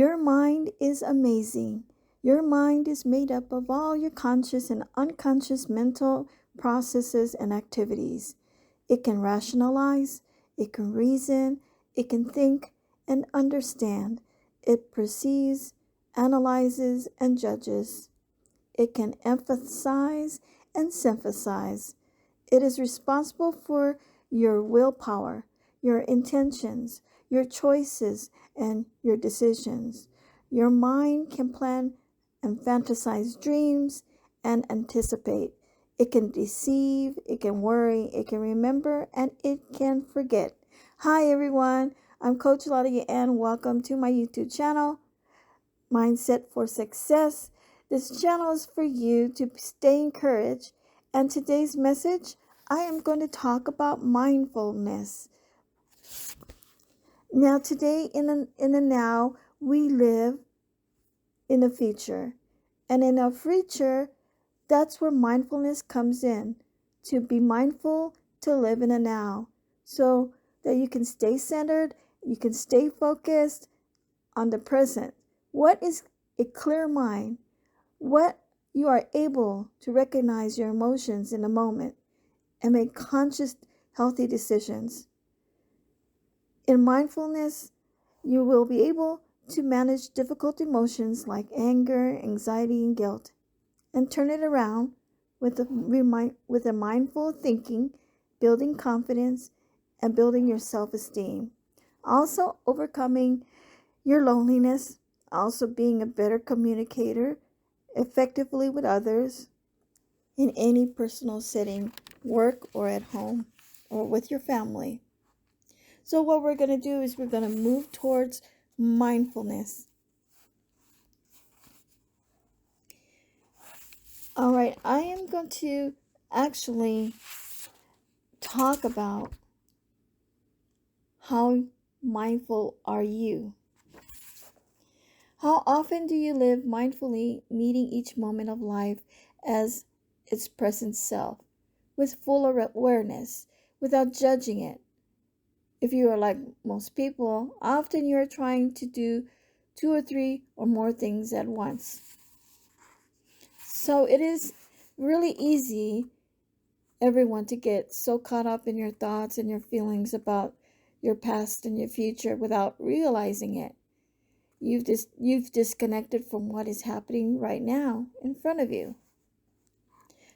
Your mind is amazing. Your mind is made up of all your conscious and unconscious mental processes and activities. It can rationalize, it can reason, it can think and understand. It perceives, analyzes, and judges. It can emphasize and synthesize. It is responsible for your willpower, your intentions, your choices, and your decisions. Your mind can plan and fantasize dreams and anticipate. It can deceive, it can worry, it can remember, and it can forget. Hi everyone, I'm Coach Ladia and welcome to my YouTube channel, Mindset for Success. This channel is for you to stay encouraged, and today's message, I am going to talk about mindfulness. Now today in the now, we live in the future. And in our future, that's where mindfulness comes in. To be mindful, to live in the now. So that you can stay centered, you can stay focused on the present. What is a clear mind? What you are able to recognize your emotions in the moment and make conscious, healthy decisions. In mindfulness, you will be able to manage difficult emotions like anger, anxiety, and guilt, and turn it around with a mindful thinking, building confidence, and building your self-esteem. Also overcoming your loneliness, also being a better communicator effectively with others in any personal setting, work or at home or with your family. So what we're going to do is we're going to move towards mindfulness. All right, I am going to actually talk about how mindful are you? How often do you live mindfully, meeting each moment of life as its present self, with full awareness, without judging it? If you are like most people, often you are trying to do 2 or 3 or more things at once. So it is really easy, everyone, to get so caught up in your thoughts and your feelings about your past and your future without realizing it. You've disconnected from what is happening right now in front of you.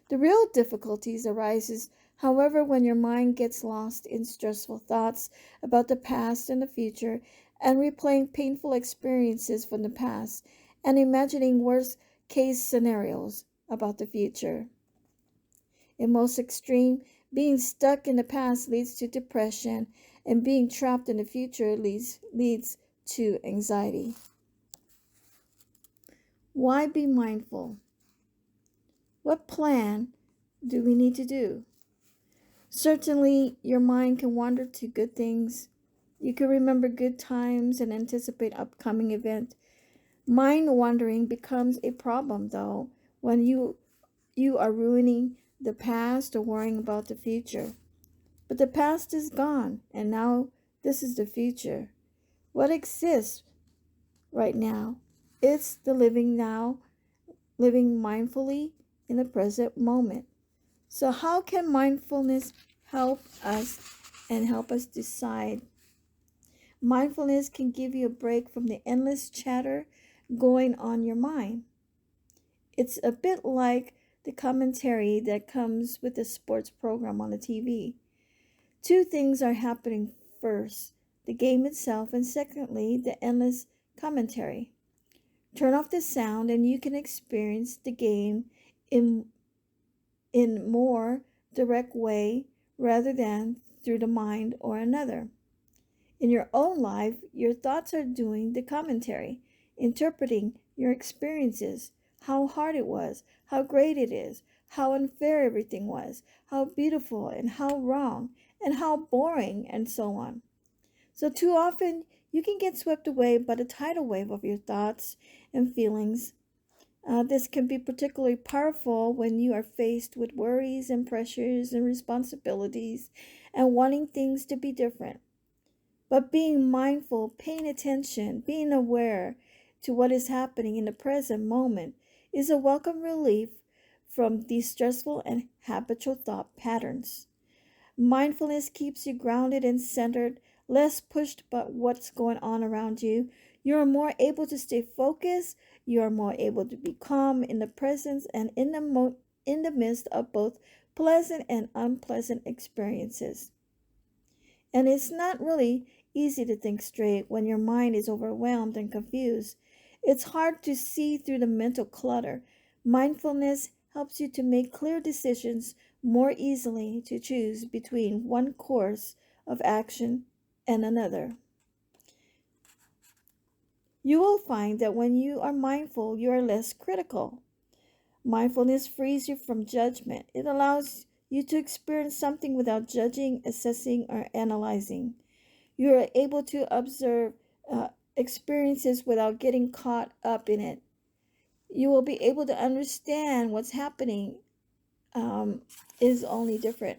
The real difficulties arises, however, when your mind gets lost in stressful thoughts about the past and the future, and replaying painful experiences from the past, and imagining worst case scenarios about the future. In most extreme, being stuck in the past leads to depression, and being trapped in the future leads to anxiety. Why be mindful? What plan do we need to do? Certainly, your mind can wander to good things. You can remember good times and anticipate upcoming events. Mind wandering becomes a problem, though, when you are ruining the past or worrying about the future. But the past is gone, and now this is the future. What exists right now? It's the living now, living mindfully in the present moment. So how can mindfulness help us and help us decide? Mindfulness can give you a break from the endless chatter going on your mind. It's a bit like the commentary that comes with the sports program on the TV. 2 things are happening: first, the game itself, and secondly, the endless commentary. Turn off the sound and you can experience the game in more direct way rather than through the mind or another. In your own life, your thoughts are doing the commentary, interpreting your experiences, how hard it was, how great it is, how unfair everything was, how beautiful and how wrong, and how boring, and so on. So too often, you can get swept away by the tidal wave of your thoughts and feelings. This can be particularly powerful when you are faced with worries and pressures and responsibilities and wanting things to be different. But being mindful, paying attention, being aware to what is happening in the present moment is a welcome relief from these stressful and habitual thought patterns. Mindfulness keeps you grounded and centered, less pushed by what's going on around you. You are more able to stay focused. You are more able to be calm in the presence and in the midst of both pleasant and unpleasant experiences. And it's not really easy to think straight when your mind is overwhelmed and confused. It's hard to see through the mental clutter. Mindfulness helps you to make clear decisions more easily, to choose between one course of action and another. You will find that when you are mindful, you are less critical. Mindfulness frees you from judgment. It allows you to experience something without judging, assessing, or analyzing. You are able to observe experiences without getting caught up in it. You will be able to understand what's happening is only different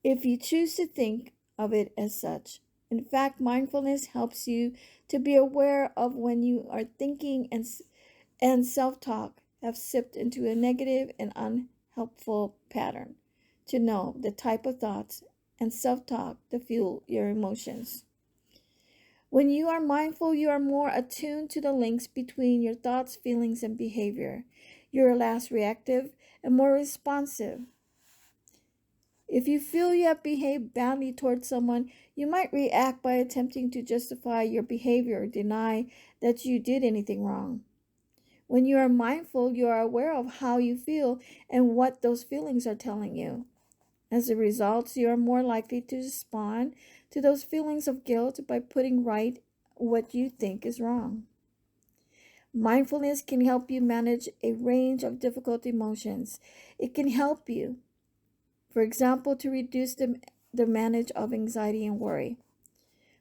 if you choose to think of it as such. In fact, mindfulness helps you to be aware of when you are thinking and self-talk have slipped into a negative and unhelpful pattern, to know the type of thoughts and self-talk that fuel your emotions. When you are mindful, you are more attuned to the links between your thoughts, feelings, and behavior. You are less reactive and more responsive. If you feel you have behaved badly towards someone, you might react by attempting to justify your behavior or deny that you did anything wrong. When you are mindful, you are aware of how you feel and what those feelings are telling you. As a result, you are more likely to respond to those feelings of guilt by putting right what you think is wrong. Mindfulness can help you manage a range of difficult emotions. It can help you, for example, to reduce the manage of anxiety and worry.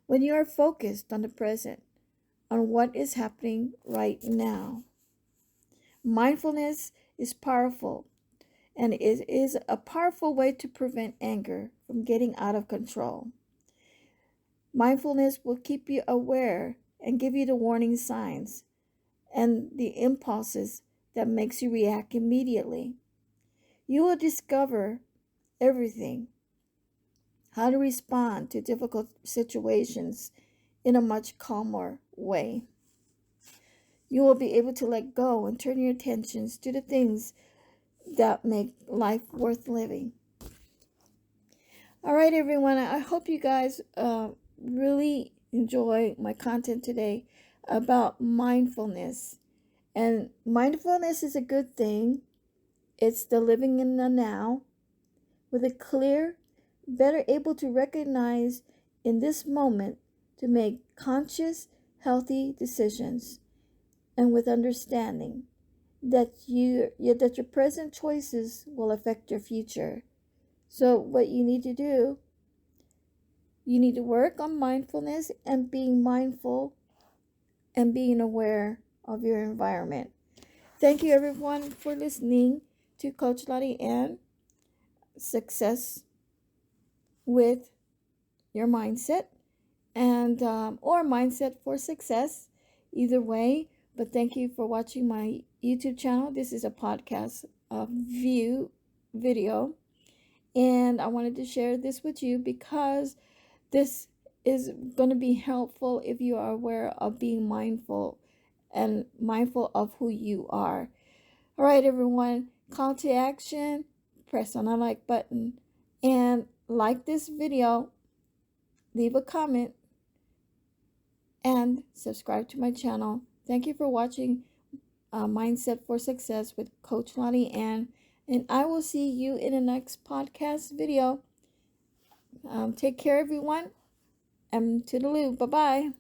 When you are focused on the present, on what is happening right now. Mindfulness is powerful, and it is a powerful way to prevent anger from getting out of control. Mindfulness will keep you aware and give you the warning signs and the impulses that makes you react immediately. You will discover everything, how to respond to difficult situations in a much calmer way. You will be able to let go and turn your attentions to the things that make life worth living. All right, everyone. I hope you guys really enjoy my content today about mindfulness. And mindfulness is a good thing. It's the living in the now with a clear, better able to recognize in this moment to make conscious, healthy decisions, and with understanding that your present choices will affect your future. So what you need to do, you need to work on mindfulness and being mindful and being aware of your environment. Thank you everyone for listening to Coach Lottie Ann, Success with Your Mindset, and or Mindset for Success, either way. But thank you for watching my YouTube channel. This is a podcast view video, and I wanted to share this with you because this is going to be helpful if you are aware of being mindful and mindful of who you are. All right, everyone, call to action, press on the like button, and like this video, leave a comment, and subscribe to my channel. Thank you for watching Mindset for Success with Coach Lottie Ann, and I will see you in the next podcast video. Take care, everyone, and toodaloo. Bye-bye.